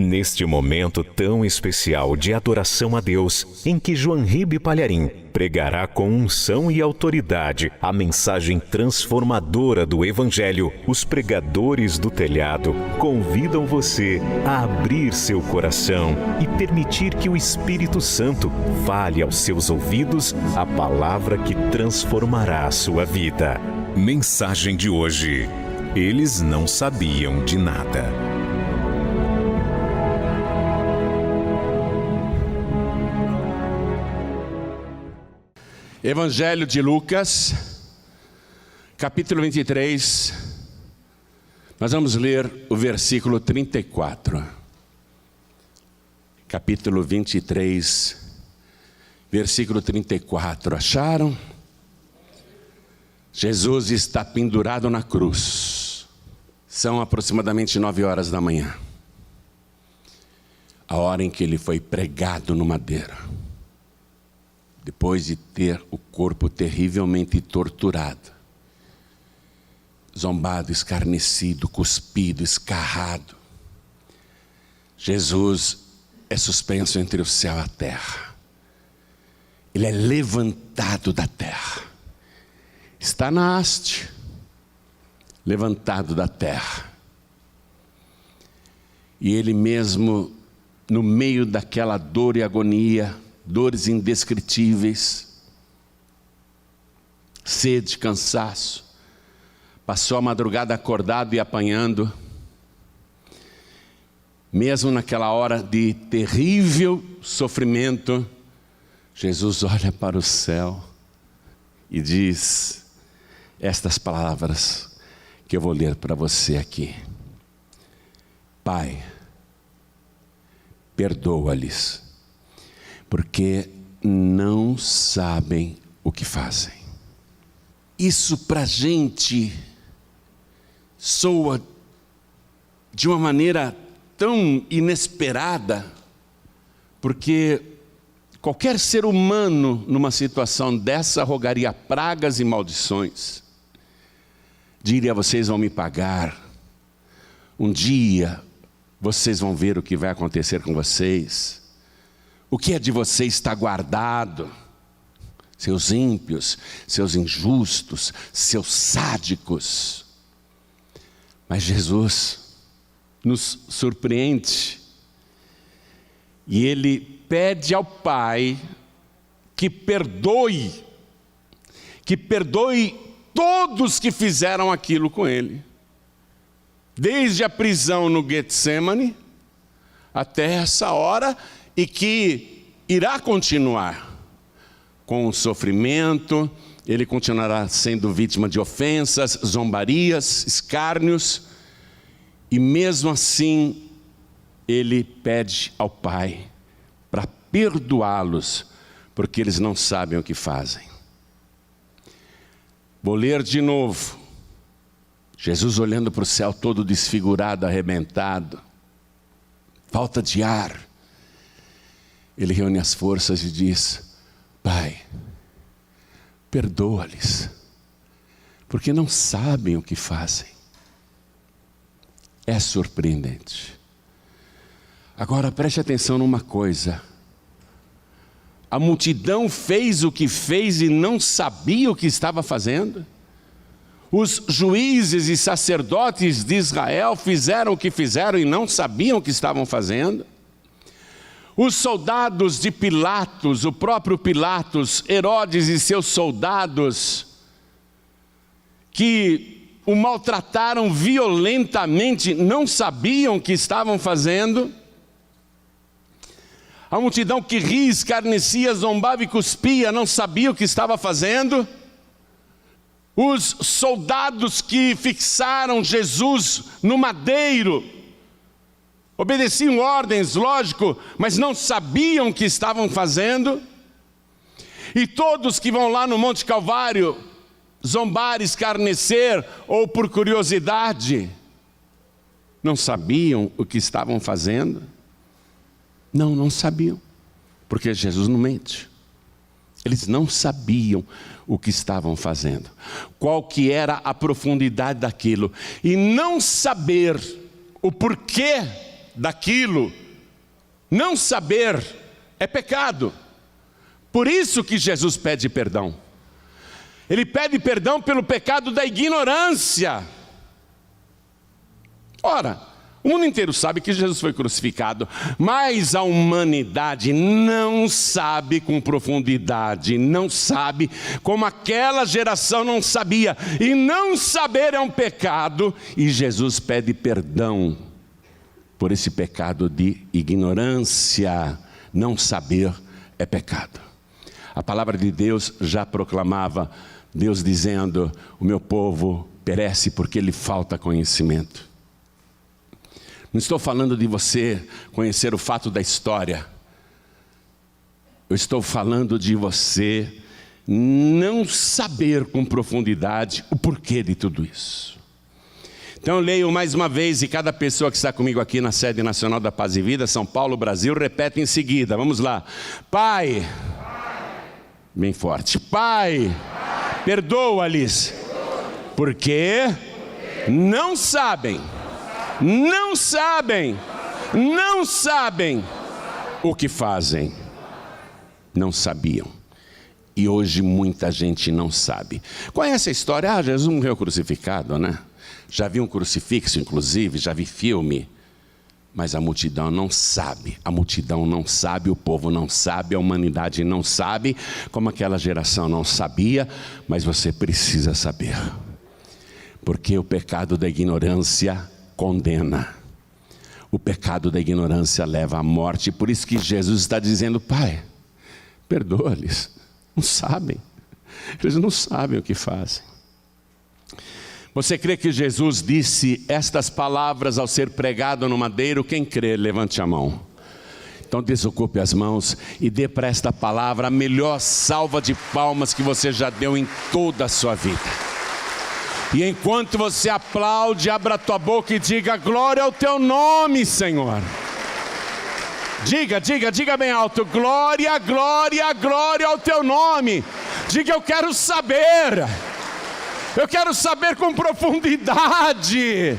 Neste momento tão especial de adoração a Deus, em que João Ribe Palharim pregará com unção e autoridade a mensagem transformadora do Evangelho, os pregadores do telhado convidam você a abrir seu coração e permitir que o Espírito Santo fale aos seus ouvidos a palavra que transformará a sua vida. Mensagem de hoje: eles não sabiam de nada. Evangelho de Lucas, capítulo 23, nós vamos ler o versículo 34. Capítulo 23, versículo 34. Acharam? Jesus está pendurado na cruz. São aproximadamente 9 horas da manhã. A hora em que ele foi pregado no madeiro. Depois de ter o corpo terrivelmente torturado, zombado, escarnecido, cuspido, escarrado, Jesus é suspenso entre o céu e a terra. Ele é levantado da terra. Está na haste, levantado da terra. E ele mesmo, no meio daquela dor e agonia, dores indescritíveis, sede, cansaço, passou a madrugada acordado e apanhando. Mesmo naquela hora de terrível sofrimento, Jesus olha para o céu e diz estas palavras que eu vou ler para você aqui: Pai, perdoa-lhes, porque não sabem o que fazem. Isso para a gente soa de uma maneira tão inesperada, porque qualquer ser humano numa situação dessa rogaria pragas e maldições. Diria: vocês vão me pagar, um dia vocês vão ver o que vai acontecer com vocês. O que é de vocês está guardado. Seus ímpios, seus injustos, seus sádicos. Mas Jesus nos surpreende. E Ele pede ao Pai que perdoe todos que fizeram aquilo com Ele. Desde a prisão no Getsemane até essa hora, e que irá continuar com o sofrimento. Ele continuará sendo vítima de ofensas, zombarias, escárnios, e mesmo assim ele pede ao Pai para perdoá-los, porque eles não sabem o que fazem. Vou ler de novo. Jesus olhando para o céu todo desfigurado, arrebentado, falta de ar. Ele reúne as forças e diz: Pai, perdoa-lhes, porque não sabem o que fazem. É surpreendente. Agora preste atenção numa coisa. A multidão fez o que fez e não sabia o que estava fazendo. Os juízes e sacerdotes de Israel fizeram o que fizeram e não sabiam o que estavam fazendo. Os soldados de Pilatos, o próprio Pilatos, Herodes e seus soldados, que o maltrataram violentamente, não sabiam o que estavam fazendo. A multidão que ria, escarnecia, zombava e cuspia, não sabia o que estava fazendo. Os soldados que fixaram Jesus no madeiro, obedeciam ordens, lógico, mas não sabiam o que estavam fazendo. E todos que vão lá no Monte Calvário zombar, escarnecer ou por curiosidade, não sabiam o que estavam fazendo? Não sabiam, porque Jesus não mente. Eles não sabiam o que estavam fazendo, qual que era a profundidade daquilo. E não saber o porquê daquilo, não saber, é pecado. Por isso que Jesus pede perdão. Ele pede perdão pelo pecado da ignorância. Ora, o mundo inteiro sabe que Jesus foi crucificado, mas a humanidade não sabe com profundidade, não sabe como aquela geração não sabia. E não saber é um pecado, e Jesus pede perdão por esse pecado de ignorância. Não saber é pecado. A palavra de Deus já proclamava, Deus dizendo: o meu povo perece porque lhe falta conhecimento. Não estou falando de você conhecer o fato da história. Eu estou falando de você não saber com profundidade o porquê de tudo isso. Então eu leio mais uma vez, e cada pessoa que está comigo aqui na sede nacional da Paz e Vida, São Paulo, Brasil, repete em seguida. Vamos lá. Pai, bem forte. Pai, perdoa-lhes, porque não sabem o que fazem. Não sabiam. E hoje muita gente não sabe. Conhece a história? Jesus morreu crucificado, né? Já vi um crucifixo, inclusive, já vi filme. Mas a multidão não sabe. A multidão não sabe, o povo não sabe, a humanidade não sabe, como aquela geração não sabia. Mas você precisa saber. Porque o pecado da ignorância condena. O pecado da ignorância leva à morte. Por isso que Jesus está dizendo: Pai, perdoa-lhes. Não sabem. Eles não sabem o que fazem. Você crê que Jesus disse estas palavras ao ser pregado no madeiro? Quem crê, levante a mão. Então desocupe as mãos e dê para esta palavra a melhor salva de palmas que você já deu em toda a sua vida. E enquanto você aplaude, abra a tua boca e diga: glória ao teu nome, Senhor. Diga bem alto: glória, glória, glória ao teu nome. Diga: eu quero saber com profundidade.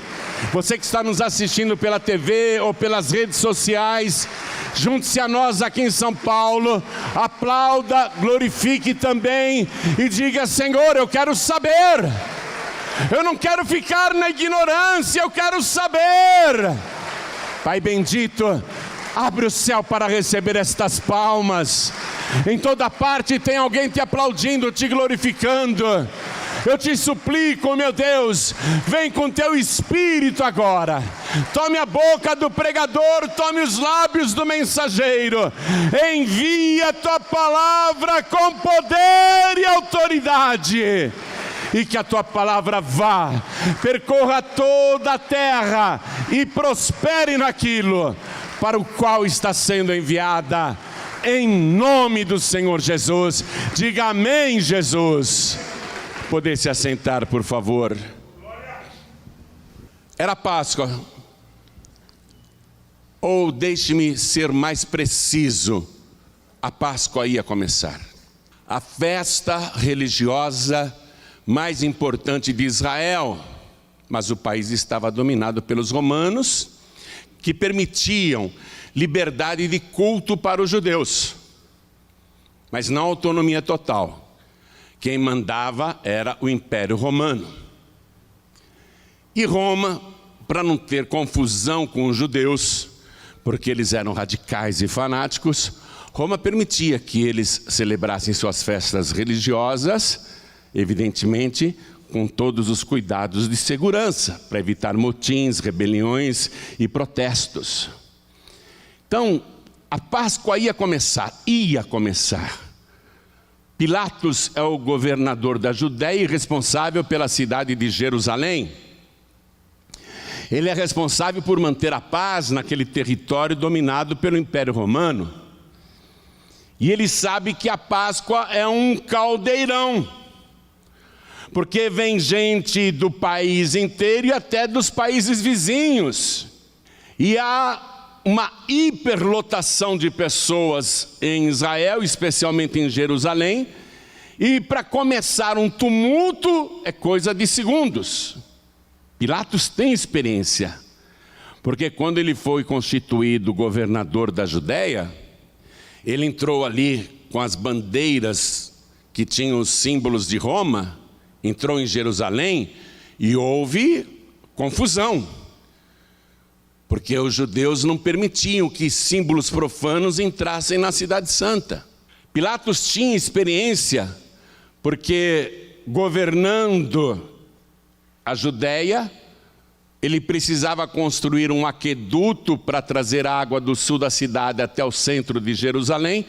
Você que está nos assistindo pela TV ou pelas redes sociais, junte-se a nós aqui em São Paulo, aplauda, glorifique também e diga: Senhor, eu quero saber. Eu não quero ficar na ignorância, eu quero saber. Pai bendito, abre o céu para receber estas palmas. Em toda parte tem alguém te aplaudindo, te glorificando. Eu te suplico, meu Deus, vem com teu Espírito agora. Tome a boca do pregador, tome os lábios do mensageiro. Envia a tua palavra com poder e autoridade. E que a tua palavra vá, percorra toda a terra e prospere naquilo para o qual está sendo enviada. Em nome do Senhor Jesus. Diga amém, Jesus. Poder se assentar, por favor. Era Páscoa. Ou deixe-me ser mais preciso, a Páscoa ia começar. A festa religiosa mais importante de Israel. Mas o país estava dominado pelos romanos, que permitiam liberdade de culto para os judeus, mas não autonomia total. Quem mandava era o Império Romano. E Roma, para não ter confusão com os judeus, porque eles eram radicais e fanáticos, Roma permitia que eles celebrassem suas festas religiosas, evidentemente com todos os cuidados de segurança, para evitar motins, rebeliões e protestos. Então, a Páscoa ia começar. Pilatos é o governador da Judéia e responsável pela cidade de Jerusalém. Ele é responsável por manter a paz naquele território dominado pelo Império Romano. E ele sabe que a Páscoa é um caldeirão, porque vem gente do país inteiro e até dos países vizinhos. E há uma hiperlotação de pessoas em Israel, especialmente em Jerusalém, e para começar um tumulto é coisa de segundos. Pilatos tem experiência, Porque quando ele foi constituído governador da Judéia, ele entrou ali com as bandeiras que tinham os símbolos de Roma, entrou em Jerusalém e houve confusão. Porque os judeus não permitiam que símbolos profanos entrassem na cidade santa. Pilatos tinha experiência, porque governando a Judéia, ele precisava construir um aqueduto para trazer água do sul da cidade até o centro de Jerusalém.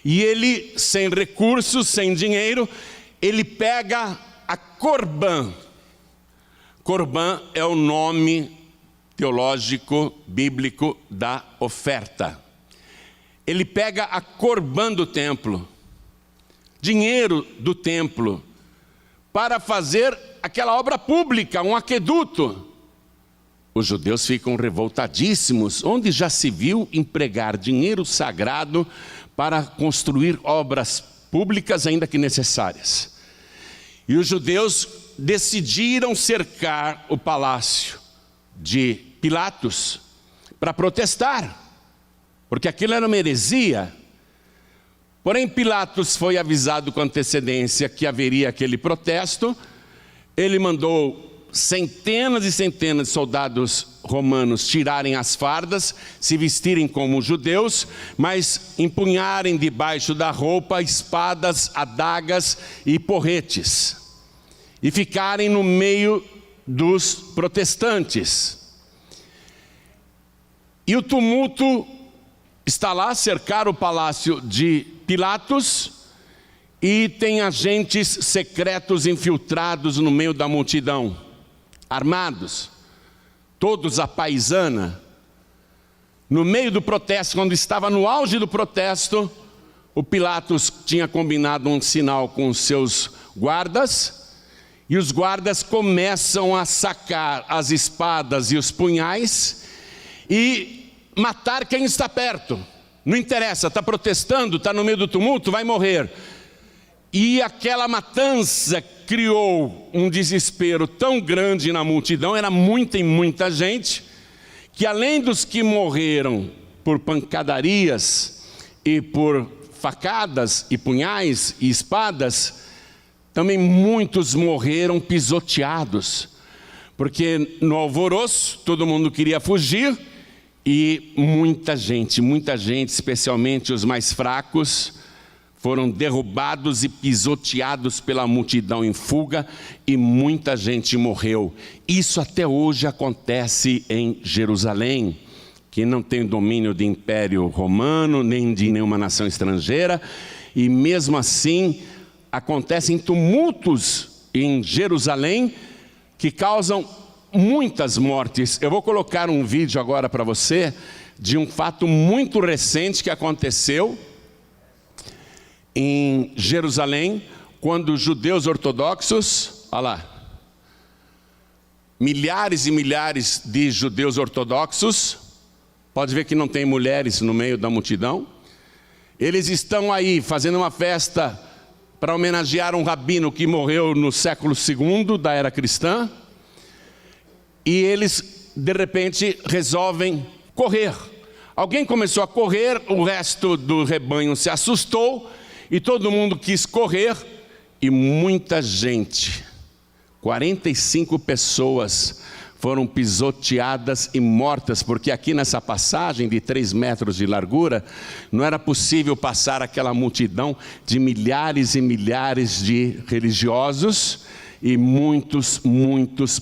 E ele, sem recursos, sem dinheiro, ele pega a Corbã. Corbã é o nome teológico, bíblico da oferta. Ele pega a Corbã do templo, dinheiro do templo, para fazer aquela obra pública, um aqueduto. Os judeus ficam revoltadíssimos, onde já se viu empregar dinheiro sagrado para construir obras públicas ainda que necessárias. E os judeus decidiram cercar o palácio de Pilatos para protestar, porque aquilo era uma heresia. Porém, Pilatos foi avisado com antecedência que haveria aquele protesto. Ele mandou centenas e centenas de soldados romanos tirarem as fardas, se vestirem como judeus, mas empunharem debaixo da roupa espadas, adagas e porretes, e ficarem no meio dos protestantes. E o tumulto está lá, cercar o palácio de Pilatos, e tem agentes secretos infiltrados no meio da multidão, armados, todos à paisana. No meio do protesto, quando estava no auge do protesto, o Pilatos tinha combinado um sinal com os seus guardas, e os guardas começam a sacar as espadas e os punhais e matar quem está perto. Não interessa, está protestando, está no meio do tumulto, vai morrer. E aquela matança criou um desespero tão grande na multidão, era muita e muita gente, que além dos que morreram por pancadarias e por facadas e punhais e espadas, também muitos morreram pisoteados, porque no alvoroço todo mundo queria fugir, e muita gente, especialmente os mais fracos, foram derrubados e pisoteados pela multidão em fuga, e muita gente morreu. Isso até hoje acontece em Jerusalém, que não tem domínio de Império Romano, nem de nenhuma nação estrangeira, e mesmo assim acontecem tumultos em Jerusalém que causam muitas mortes. Eu vou colocar um vídeo agora para você de um fato muito recente que aconteceu em Jerusalém, quando os judeus ortodoxos, olha lá, milhares e milhares de judeus ortodoxos, pode ver que não tem mulheres no meio da multidão, eles estão aí fazendo uma festa para homenagear um rabino que morreu no século II da era cristã, e eles de repente resolvem correr. Alguém começou a correr, o resto do rebanho se assustou, e todo mundo quis correr, e muita gente, 45 pessoas foram pisoteadas e mortas, porque aqui nessa passagem de 3 metros de largura, não era possível passar aquela multidão de milhares e milhares de religiosos, e muitos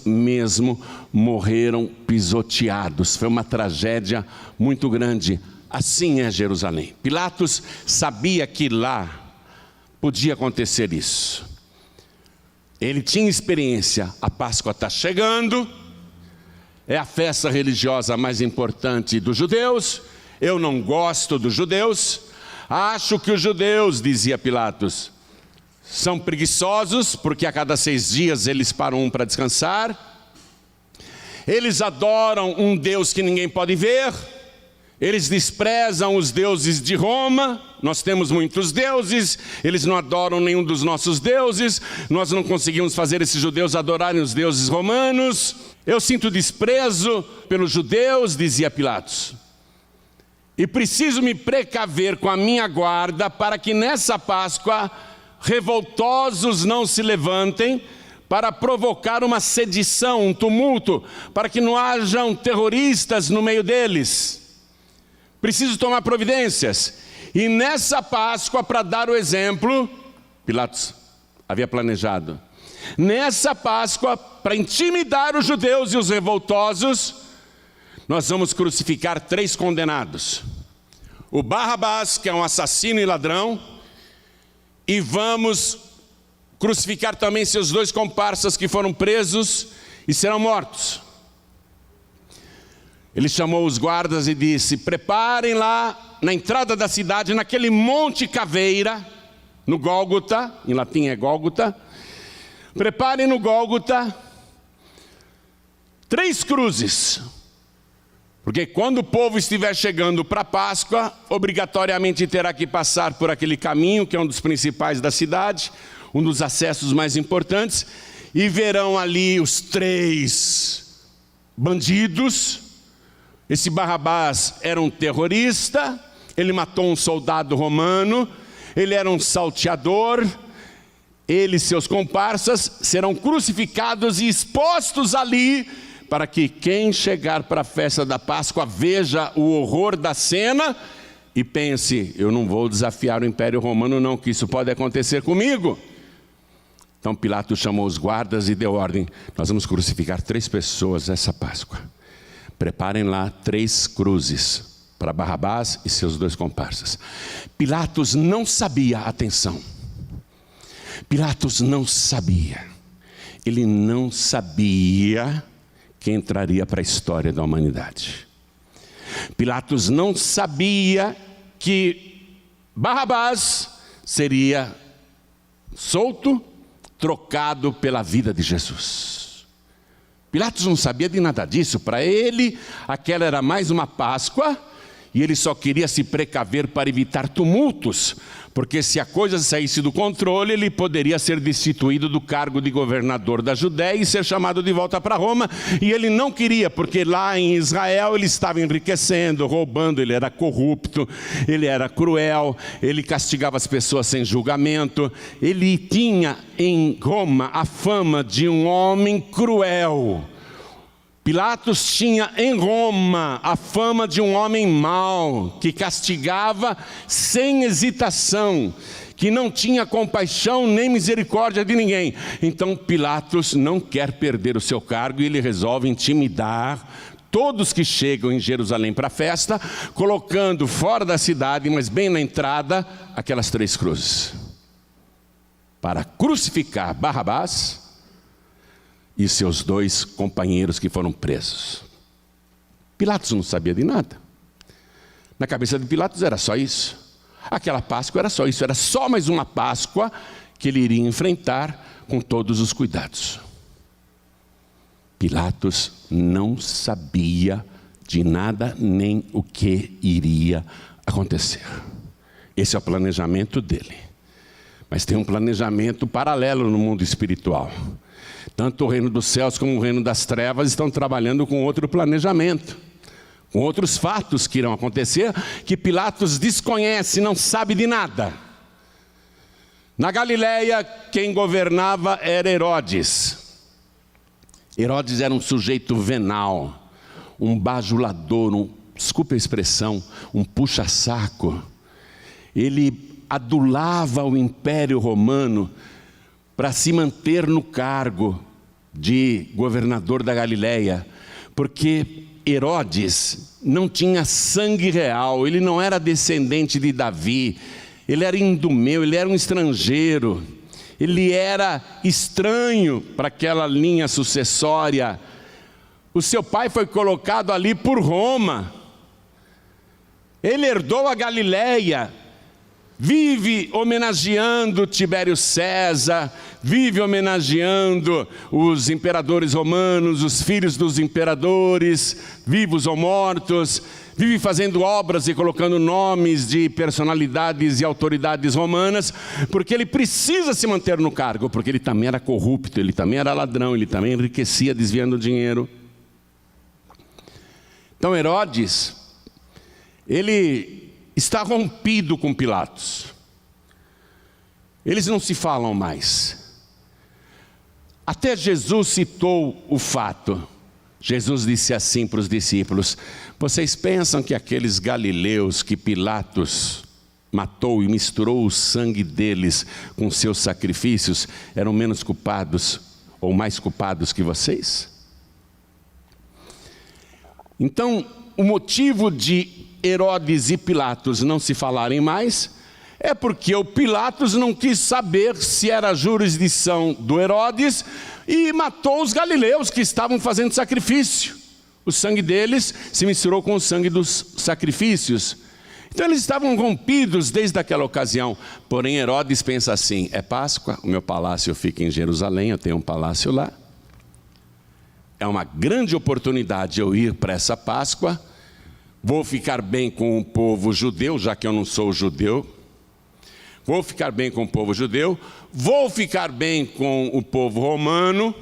mesmo morreram pisoteados. Foi uma tragédia muito grande. Assim é Jerusalém. Pilatos sabia que lá podia acontecer isso. Ele tinha experiência. A Páscoa está chegando, é a festa religiosa mais importante dos judeus. Eu não gosto dos judeus. Acho que os judeus, dizia Pilatos, são preguiçosos, porque a cada 6 dias eles param para descansar. Eles adoram um Deus que ninguém pode ver. Eles desprezam os deuses de Roma. Nós temos muitos deuses, eles não adoram nenhum dos nossos deuses. Nós não conseguimos fazer esses judeus adorarem os deuses romanos. Eu sinto desprezo pelos judeus, dizia Pilatos, e preciso me precaver com a minha guarda para que nessa Páscoa revoltosos não se levantem para provocar uma sedição, um tumulto, para que não hajam terroristas no meio deles. Preciso tomar providências. E nessa Páscoa, para dar o exemplo, Pilatos havia planejado, nessa Páscoa, para intimidar os judeus e os revoltosos, nós vamos crucificar 3 condenados. O Barrabás, que é um assassino e ladrão, e vamos crucificar também seus 2 comparsas que foram presos e serão mortos. Ele chamou os guardas e disse: preparem lá na entrada da cidade, naquele monte Caveira, no Gólgota, em latim é Gólgota, preparem no Gólgota 3 cruzes, porque quando o povo estiver chegando para a Páscoa, obrigatoriamente terá que passar por aquele caminho, que é um dos principais da cidade, um dos acessos mais importantes, e verão ali os 3 bandidos. Esse Barrabás era um terrorista, ele matou um soldado romano, ele era um salteador, ele e seus comparsas serão crucificados e expostos ali, para que quem chegar para a festa da Páscoa veja o horror da cena e pense: eu não vou desafiar o Império Romano não, que isso pode acontecer comigo. Então Pilatos chamou os guardas e deu ordem: nós vamos crucificar 3 pessoas essa Páscoa. Preparem lá 3 cruzes para Barrabás e seus 2 comparsas. Pilatos não sabia, atenção, Pilatos não sabia, ele não sabia que entraria para a história da humanidade. Pilatos não sabia que Barrabás seria solto, trocado pela vida de Jesus. Pilatos não sabia de nada disso. Para ele, aquela era mais uma Páscoa, e ele só queria se precaver para evitar tumultos, porque se a coisa saísse do controle, ele poderia ser destituído do cargo de governador da Judéia e ser chamado de volta para Roma, e ele não queria, porque lá em Israel ele estava enriquecendo, roubando, ele era corrupto, ele era cruel, ele castigava as pessoas sem julgamento, ele tinha em Roma a fama de um homem cruel. Pilatos tinha em Roma a fama de um homem mau, que castigava sem hesitação, que não tinha compaixão nem misericórdia de ninguém. Então Pilatos não quer perder o seu cargo e ele resolve intimidar todos que chegam em Jerusalém para a festa, colocando fora da cidade, mas bem na entrada, aquelas 3 cruzes, para crucificar Barrabás e seus 2 companheiros que foram presos. Pilatos não sabia de nada. Na cabeça de Pilatos era só isso. Aquela Páscoa era só isso, era só mais uma Páscoa que ele iria enfrentar com todos os cuidados. Pilatos não sabia de nada nem o que iria acontecer. Esse é o planejamento dele. Mas tem um planejamento paralelo no mundo espiritual. Tanto o reino dos céus como o reino das trevas estão trabalhando com outro planejamento, com outros fatos que irão acontecer, que Pilatos desconhece, não sabe de nada. Na Galileia, quem governava era Herodes. Herodes era um sujeito venal, um bajulador, desculpe a expressão, um puxa-saco. Ele adulava o Império Romano para se manter no cargo de governador da Galileia, porque Herodes não tinha sangue real, ele não era descendente de Davi, ele era indumeu, ele era um estrangeiro, ele era estranho para aquela linha sucessória. O seu pai foi colocado ali por Roma, ele herdou a Galileia, vive homenageando Tibério César, vive homenageando os imperadores romanos, os filhos dos imperadores, vivos ou mortos, vive fazendo obras e colocando nomes de personalidades e autoridades romanas, porque ele precisa se manter no cargo, porque ele também era corrupto, ele também era ladrão, ele também enriquecia desviando dinheiro. Então Herodes, ele está rompido com Pilatos. Eles não se falam mais. Até Jesus citou o fato. Jesus disse assim para os discípulos: vocês pensam que aqueles galileus que Pilatos matou e misturou o sangue deles com seus sacrifícios eram menos culpados ou mais culpados que vocês? Então, o motivo de Herodes e Pilatos não se falarem mais é porque o Pilatos não quis saber se era a jurisdição do Herodes e matou os galileus que estavam fazendo sacrifício. O sangue deles se misturou com o sangue dos sacrifícios. Então eles estavam rompidos desde aquela ocasião. Porém Herodes pensa assim: é Páscoa, o meu palácio fica em Jerusalém, eu tenho um palácio lá. É uma grande oportunidade eu ir para essa Páscoa. Vou ficar bem com o povo judeu, já que eu não sou judeu. Vou ficar bem com o povo judeu. Vou ficar bem com o povo romano.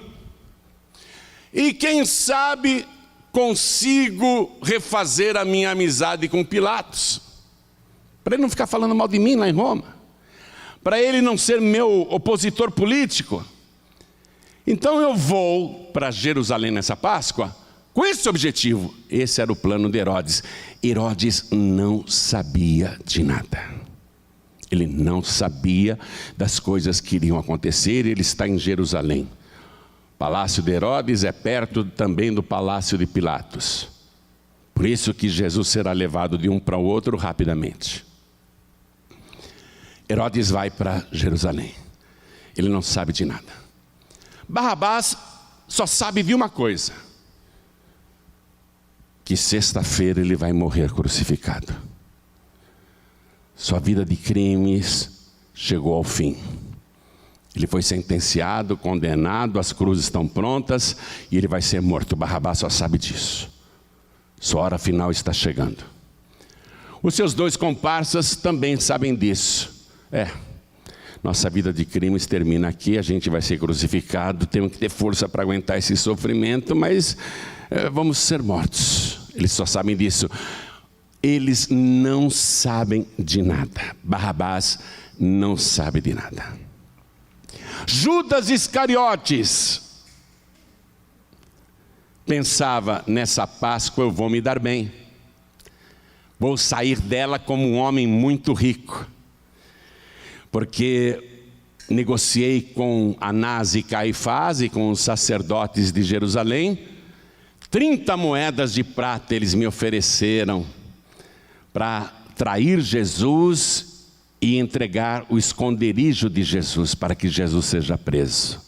E quem sabe consigo refazer a minha amizade com Pilatos. Para ele não ficar falando mal de mim lá em Roma. Para ele não ser meu opositor político. Então eu vou para Jerusalém nessa Páscoa com esse objetivo. Esse era o plano de Herodes. Herodes não sabia de nada. Ele não sabia das coisas que iriam acontecer. Ele está em Jerusalém. O palácio de Herodes é perto também do palácio de Pilatos. Por isso que Jesus será levado de um para o outro rapidamente. Herodes vai para Jerusalém. Ele não sabe de nada. Barrabás só sabe de uma coisa: que sexta-feira ele vai morrer crucificado. Sua vida de crimes chegou ao fim. Ele foi sentenciado, condenado, as cruzes estão prontas e ele vai ser morto. Barrabás só sabe disso. Sua hora final está chegando. Os seus dois comparsas também sabem disso. Nossa vida de crimes termina aqui, a gente vai ser crucificado, temos que ter força para aguentar esse sofrimento, mas vamos ser mortos. Eles só sabem disso. Eles não sabem de nada. Barrabás não sabe de nada. Judas Iscariotes pensava: nessa Páscoa eu vou me dar bem. Vou sair dela como um homem muito rico. Porque negociei com Anás e Caifás e com os sacerdotes de Jerusalém. 30 moedas de prata eles me ofereceram para trair Jesus e entregar o esconderijo de Jesus para que Jesus seja preso.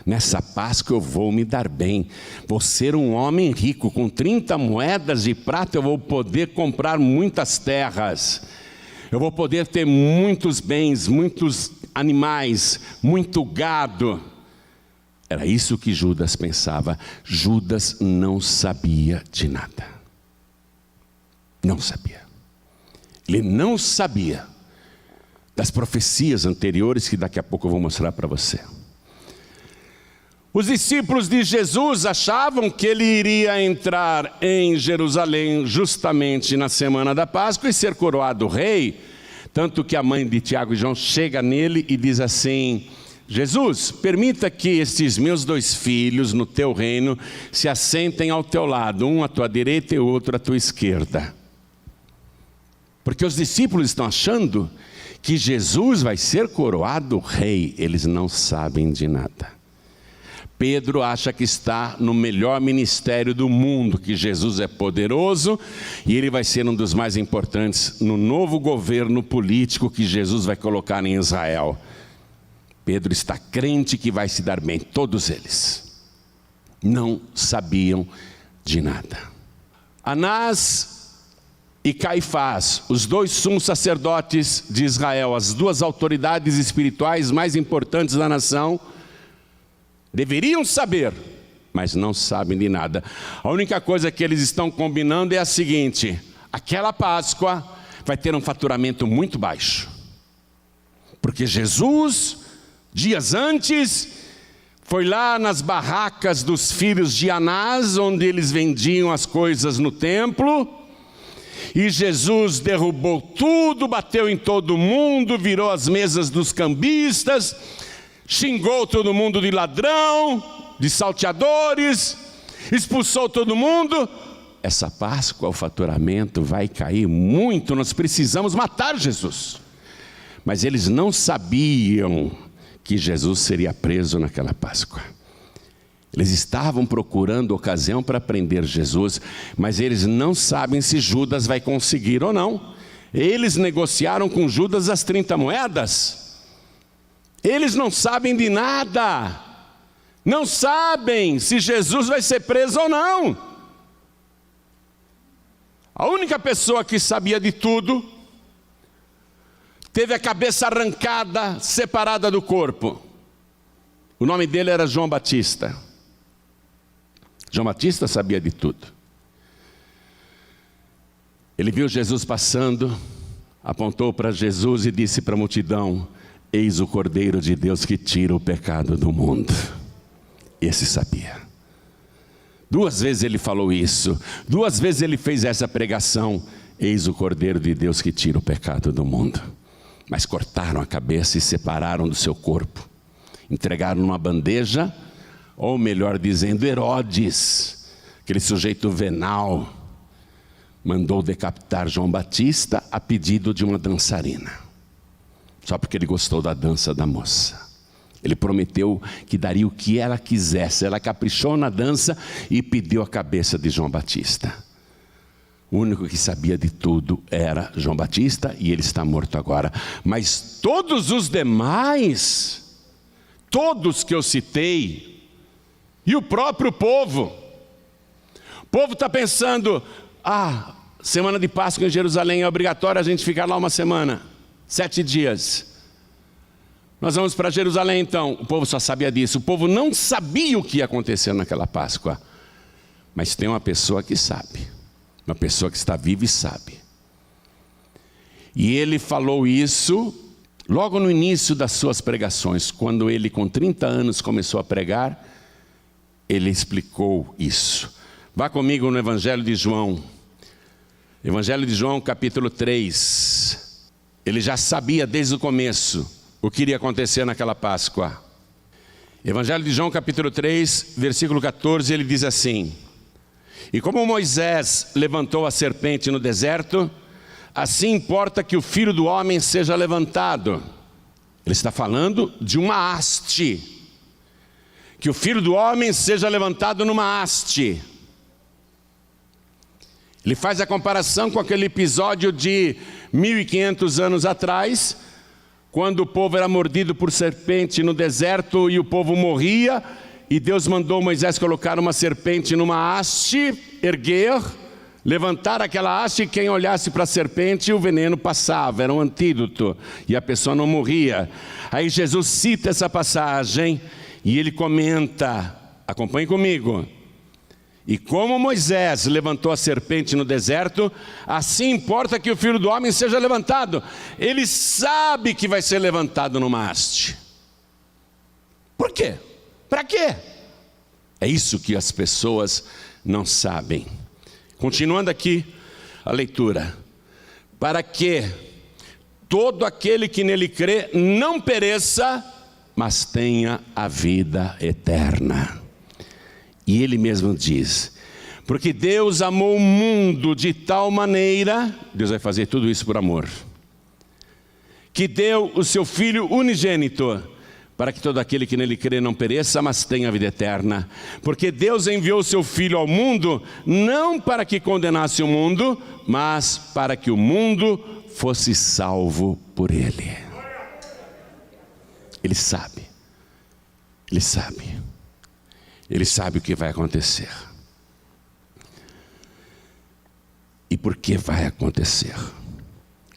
Nessa Páscoa eu vou me dar bem. Vou ser um homem rico. Com 30 moedas de prata eu vou poder comprar muitas terras. Eu vou poder ter muitos bens, muitos animais, muito gado. Era isso que Judas pensava. Judas não sabia de nada. Não sabia. Ele não sabia das profecias anteriores que daqui a pouco eu vou mostrar para você. Os discípulos de Jesus achavam que ele iria entrar em Jerusalém justamente na semana da Páscoa e ser coroado rei. Tanto que a mãe de Tiago e João chega nele e diz assim: Jesus, permita que estes meus 2 filhos no teu reino se assentem ao teu lado, um à tua direita e o outro à tua esquerda. Porque os discípulos estão achando que Jesus vai ser coroado rei. Eles não sabem de nada. Pedro acha que está no melhor ministério do mundo, que Jesus é poderoso e ele vai ser um dos mais importantes no novo governo político que Jesus vai colocar em Israel. Pedro está crente que vai se dar bem. Todos eles não sabiam de nada. Anás e Caifás, os 2 sumos sacerdotes de Israel, as 2 autoridades espirituais mais importantes da nação, deveriam saber, mas não sabem de nada. A única coisa que eles estão combinando é a seguinte: aquela Páscoa vai ter um faturamento muito baixo. Porque Jesus, dias antes, Foi lá nas barracas dos filhos de Anás, onde eles vendiam as coisas no templo, e Jesus derrubou tudo, bateu em todo mundo, virou as mesas dos cambistas, xingou todo mundo de ladrão, de salteadores, expulsou todo mundo. Essa Páscoa o faturamento vai cair muito, nós precisamos matar Jesus. Mas eles não sabiam que Jesus seria preso naquela Páscoa. Eles estavam procurando ocasião para prender Jesus, mas eles não sabem se Judas vai conseguir ou não. Eles negociaram com Judas as 30 moedas. Eles não sabem de nada. Não sabem se Jesus vai ser preso ou não. A única pessoa que sabia de tudo, teve a cabeça arrancada, separada do corpo. O nome dele era João Batista. João Batista sabia de tudo. Ele viu Jesus passando, apontou para Jesus e disse para a multidão: eis o Cordeiro de Deus que tira o pecado do mundo. Esse sabia. 2 vezes ele falou isso, 2 vezes ele fez essa pregação: eis o Cordeiro de Deus que tira o pecado do mundo. Mas cortaram a cabeça e separaram do seu corpo. Entregaram numa bandeja, ou melhor dizendo, Herodes, aquele sujeito venal, mandou decapitar João Batista a pedido de uma dançarina. Só porque ele gostou da dança da moça. Ele prometeu que daria o que ela quisesse. Ela caprichou na dança e pediu a cabeça de João Batista. O único que sabia de tudo era João Batista, e ele está morto agora. Mas todos os demais, todos que eu citei, e o próprio povo, o povo está pensando: semana de Páscoa em Jerusalém, é obrigatório a gente ficar lá uma semana, 7 dias. Nós vamos para Jerusalém então. O povo só sabia disso. O povo não sabia o que ia acontecer naquela Páscoa. Mas tem uma pessoa que sabe. Uma pessoa que está viva e sabe. E ele falou isso logo no início das suas pregações. Quando ele com 30 anos começou a pregar, ele explicou isso. Vá comigo no Evangelho de João. Evangelho de João, capítulo 3. Ele já sabia desde o começo o que iria acontecer naquela Páscoa. Evangelho de João, capítulo 3, versículo 14, ele diz assim: e como Moisés levantou a serpente no deserto, assim importa que o Filho do Homem seja levantado. Ele está falando de uma haste. Que o Filho do Homem seja levantado numa haste. Ele faz a comparação com aquele episódio de 1500 anos atrás, quando o povo era mordido por serpente no deserto e o povo morria, e Deus mandou Moisés colocar uma serpente numa haste, erguer, levantar aquela haste, e quem olhasse para a serpente, o veneno passava, era um antídoto, e a pessoa não morria. Aí Jesus cita essa passagem, e ele comenta, acompanhe comigo: e como Moisés levantou a serpente no deserto, assim importa que o Filho do Homem seja levantado. Ele sabe que vai ser levantado numa haste. Por quê? Para quê? É isso que as pessoas não sabem. Continuando aqui a leitura: para que todo aquele que nele crê não pereça, mas tenha a vida eterna. E ele mesmo diz: porque Deus amou o mundo de tal maneira, Deus vai fazer tudo isso por amor, que deu o seu Filho unigênito, para que todo aquele que nele crê não pereça, mas tenha a vida eterna. Porque Deus enviou o seu Filho ao mundo, não para que condenasse o mundo, mas para que o mundo fosse salvo por ele. Ele sabe. Ele sabe. Ele sabe o que vai acontecer. E por que vai acontecer?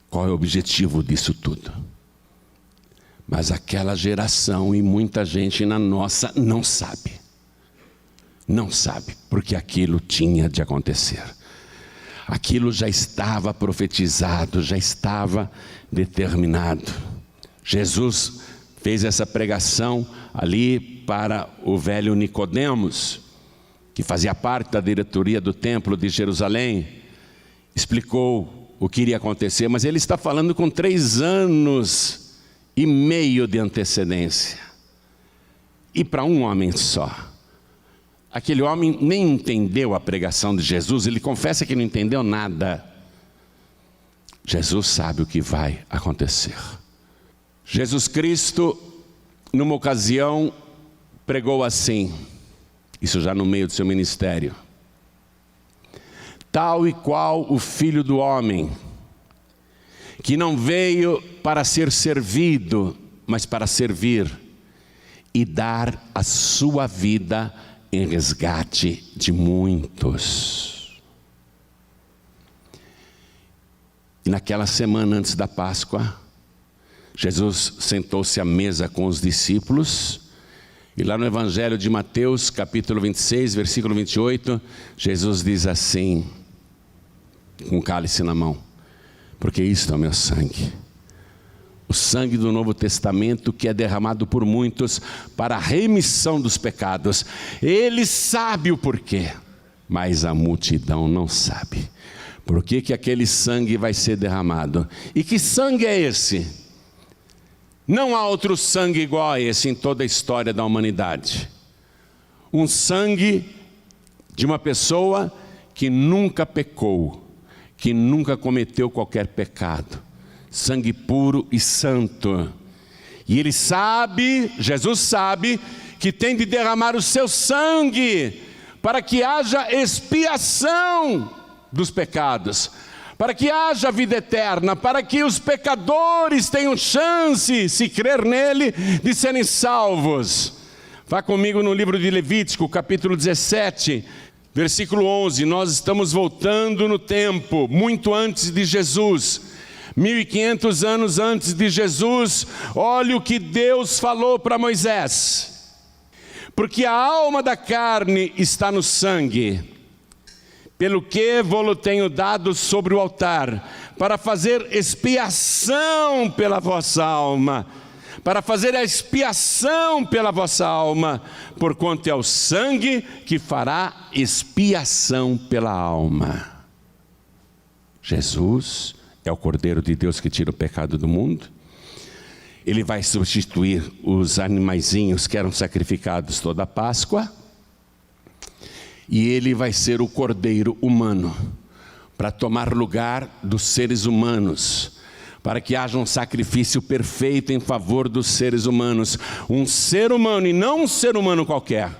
Qual é o objetivo disso tudo? Mas aquela geração e muita gente na nossa não sabe. Não sabe, porque aquilo tinha de acontecer. Aquilo já estava profetizado, já estava determinado. Jesus fez essa pregação ali para o velho Nicodemos, que fazia parte da diretoria do templo de Jerusalém, explicou o que iria acontecer, mas ele está falando com 3 anos e meio de antecedência. E para um homem só. Aquele homem nem entendeu a pregação de Jesus, ele confessa que não entendeu nada. Jesus sabe o que vai acontecer. Jesus Cristo, numa ocasião, pregou assim, isso já no meio do seu ministério: tal e qual o Filho do Homem, que não veio para ser servido, mas para servir e dar a sua vida em resgate de muitos. E naquela semana antes da Páscoa, Jesus sentou-se à mesa com os discípulos, e lá no Evangelho de Mateus, capítulo 26, versículo 28, Jesus diz assim, com o cálice na mão: porque isto é o meu sangue, o sangue do Novo Testamento, que é derramado por muitos para a remissão dos pecados. Ele sabe o porquê, mas a multidão não sabe. Por que aquele sangue vai ser derramado? E que sangue é esse? Não há outro sangue igual a esse em toda a história da humanidade. Um sangue de uma pessoa que nunca pecou, que nunca cometeu qualquer pecado. Sangue puro e santo. E ele sabe, Jesus sabe, que tem de derramar o seu sangue para que haja expiação dos pecados, para que haja vida eterna, para que os pecadores tenham chance, se crer nele, de serem salvos. Vá comigo no livro de Levítico, capítulo 17, versículo 11. Nós estamos voltando no tempo, muito antes de Jesus, 1500 anos antes de Jesus. Olha o que Deus falou para Moisés: porque a alma da carne está no sangue, pelo que vou-lo tenho dado sobre o altar, para fazer expiação pela vossa alma, para fazer a expiação pela vossa alma, porquanto é o sangue que fará expiação pela alma. Jesus é o Cordeiro de Deus que tira o pecado do mundo. Ele vai substituir os animaizinhos que eram sacrificados toda a Páscoa. E ele vai ser o Cordeiro humano, para tomar lugar dos seres humanos, para que haja um sacrifício perfeito em favor dos seres humanos. Um ser humano, e não um ser humano qualquer,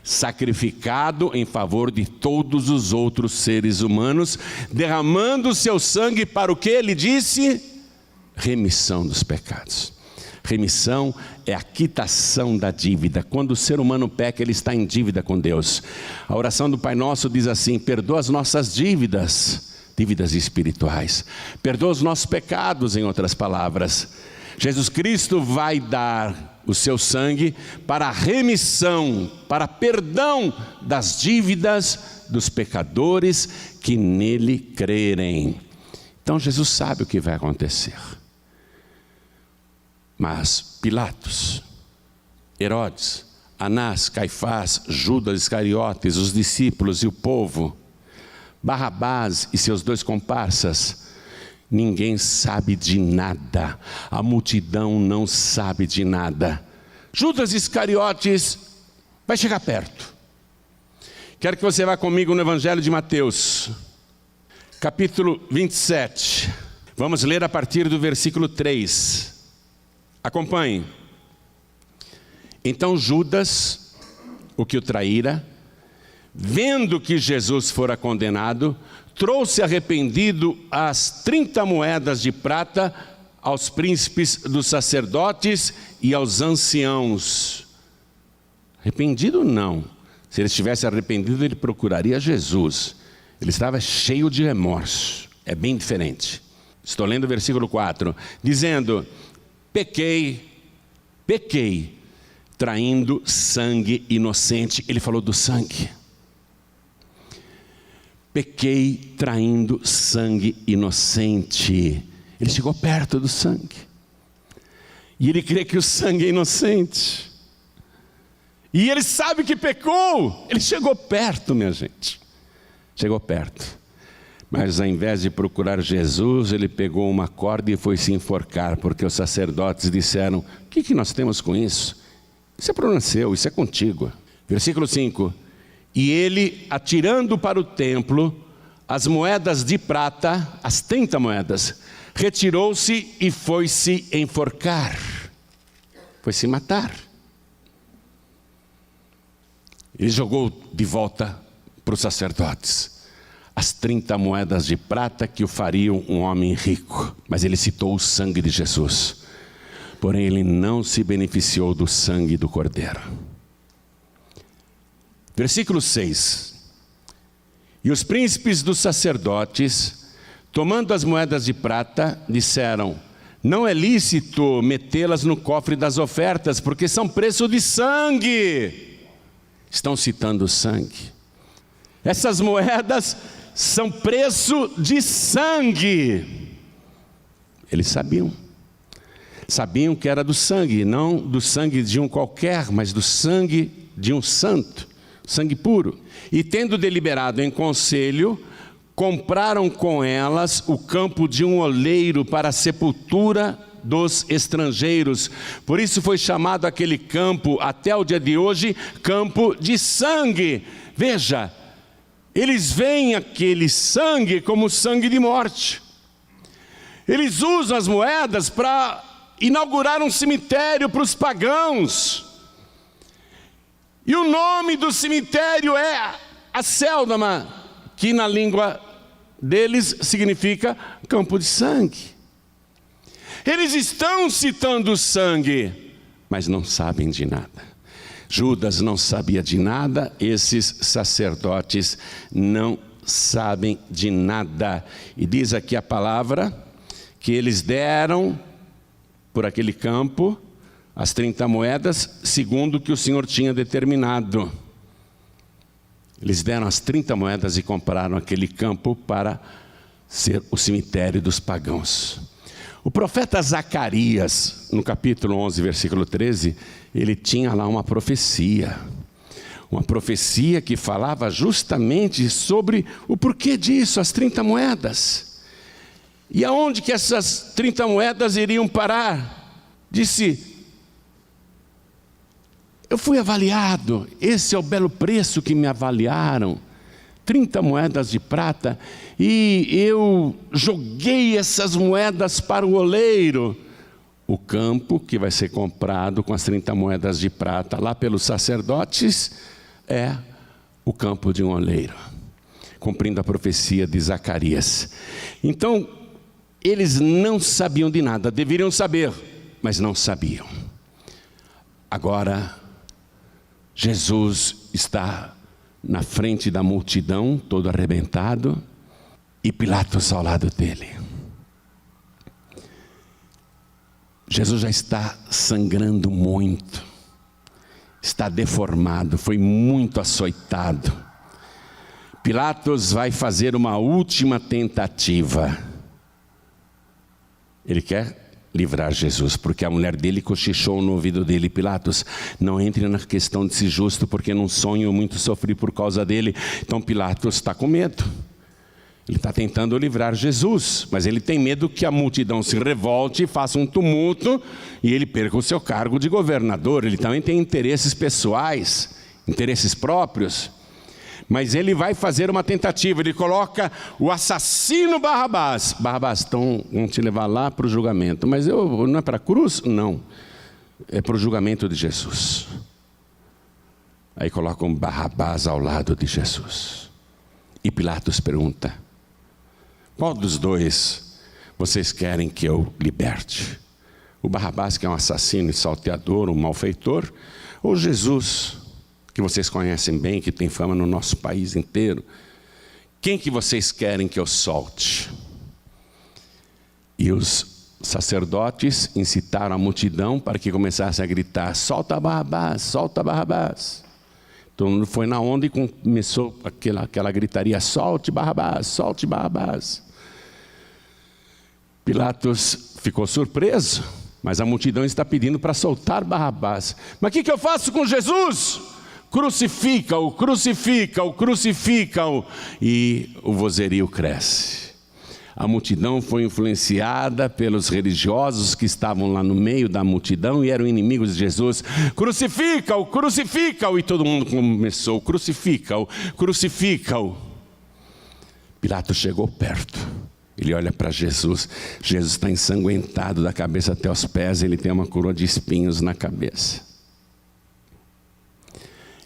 sacrificado em favor de todos os outros seres humanos, derramando o seu sangue para o que ele disse? Remissão dos pecados. Remissão é a quitação da dívida. Quando o ser humano peca, ele está em dívida com Deus. A oração do Pai Nosso diz assim: perdoa as nossas dívidas, dívidas espirituais. Perdoa os nossos pecados, em outras palavras. Jesus Cristo vai dar o seu sangue para a remissão, para perdão das dívidas dos pecadores que nele crerem. Então Jesus sabe o que vai acontecer. Mas Pilatos, Herodes, Anás, Caifás, Judas Iscariotes, os discípulos e o povo, Barrabás e seus 2 comparsas, ninguém sabe de nada. A multidão não sabe de nada. Judas Iscariotes vai chegar perto. Quero que você vá comigo no Evangelho de Mateus, capítulo 27. Vamos ler a partir do versículo 3. Acompanhe. Então Judas, o que o traíra, vendo que Jesus fora condenado, trouxe arrependido as 30 moedas de prata aos príncipes dos sacerdotes e aos anciãos. Arrependido não. Se ele estivesse arrependido, ele procuraria Jesus. Ele estava cheio de remorso. É bem diferente. Estou lendo o versículo 4, dizendo: pequei, traindo sangue inocente. Ele falou do sangue. Pequei traindo sangue inocente. Ele chegou perto do sangue. E ele crê que o sangue é inocente. e ele sabe que pecou. Ele chegou perto, minha gente. Chegou perto. Mas ao invés de procurar Jesus, ele pegou uma corda e foi se enforcar, porque os sacerdotes disseram: o que nós temos com isso? Isso é problema seu, isso é contigo. Versículo 5. E ele, atirando para o templo as moedas de prata, as 30 moedas, retirou-se e foi se enforcar. Foi se matar. Ele jogou de volta para os sacerdotes as 30 moedas de prata que o fariam um homem rico. Mas ele citou o sangue de Jesus. Porém, ele não se beneficiou do sangue do Cordeiro. Versículo 6. E os príncipes dos sacerdotes, tomando as moedas de prata, disseram: não é lícito metê-las no cofre das ofertas, porque são preço de sangue. Estão citando o sangue. Essas moedas são preço de sangue. Eles sabiam. Sabiam que era do sangue, não do sangue de um qualquer, mas do sangue de um santo, sangue puro. E tendo deliberado em conselho, compraram com elas o campo de um oleiro para a sepultura dos estrangeiros. Por isso foi chamado aquele campo, até o dia de hoje, campo de sangue. Veja, eles veem aquele sangue como sangue de morte. Eles usam as moedas para inaugurar um cemitério para os pagãos. E o nome do cemitério é Acéldama, que na língua deles significa campo de sangue. Eles estão citando o sangue, mas não sabem de nada. Judas não sabia de nada, esses sacerdotes não sabem de nada. E diz aqui a palavra que eles deram por aquele campo as 30 moedas, segundo o que o Senhor tinha determinado. Eles deram as 30 moedas e compraram aquele campo para ser o cemitério dos pagãos. O profeta Zacarias, no capítulo 11, versículo 13, ele tinha lá uma profecia que falava justamente sobre o porquê disso, as 30 moedas. E aonde que essas 30 moedas iriam parar? Disse: eu fui avaliado, esse é o belo preço que me avaliaram, 30 moedas de prata, e eu joguei essas moedas para o oleiro. O campo que vai ser comprado com as 30 moedas de prata lá pelos sacerdotes é o campo de um oleiro, cumprindo a profecia de Zacarias. Então, eles não sabiam de nada, deveriam saber, mas não sabiam. Agora, Jesus está na frente da multidão, todo arrebentado, e Pilatos ao lado dele. Jesus já está sangrando muito, está deformado, foi muito açoitado. Pilatos vai fazer uma última tentativa. Ele quer livrar Jesus, porque a mulher dele cochichou no ouvido dele: Pilatos, não entre na questão de ser justo, porque num sonho eu muito sofri por causa dele. Então Pilatos está com medo. Ele está tentando livrar Jesus, mas ele tem medo que a multidão se revolte, faça um tumulto e ele perca o seu cargo de governador. Ele também tem interesses pessoais, interesses próprios. Mas ele vai fazer uma tentativa, ele coloca o assassino Barrabás. Barrabás, então vão te levar lá para o julgamento. Mas não é para a cruz? Não, é para o julgamento de Jesus. Aí colocam Barrabás ao lado de Jesus. E Pilatos pergunta: qual dos dois vocês querem que eu liberte? O Barrabás, que é um assassino e salteador, um malfeitor, ou Jesus, que vocês conhecem bem, que tem fama no nosso país inteiro? Quem que vocês querem que eu solte? E os sacerdotes incitaram a multidão para que começasse a gritar: solta Barrabás, solta Barrabás. Todo mundo foi na onda e começou aquela gritaria: solte Barrabás, solte Barrabás. Pilatos ficou surpreso, Mas a multidão está pedindo para soltar Barrabás. Mas o que eu faço com Jesus? Crucifica-o, crucifica-o, crucifica-o. E o vozerio cresce. A multidão foi influenciada pelos religiosos que estavam lá no meio da multidão e eram inimigos de Jesus. Crucifica-o, crucifica-o. E todo mundo começou, crucifica-o, crucifica-o. Pilatos chegou perto. Ele olha para Jesus. Jesus está ensanguentado da cabeça até os pés. Ele tem uma coroa de espinhos na cabeça.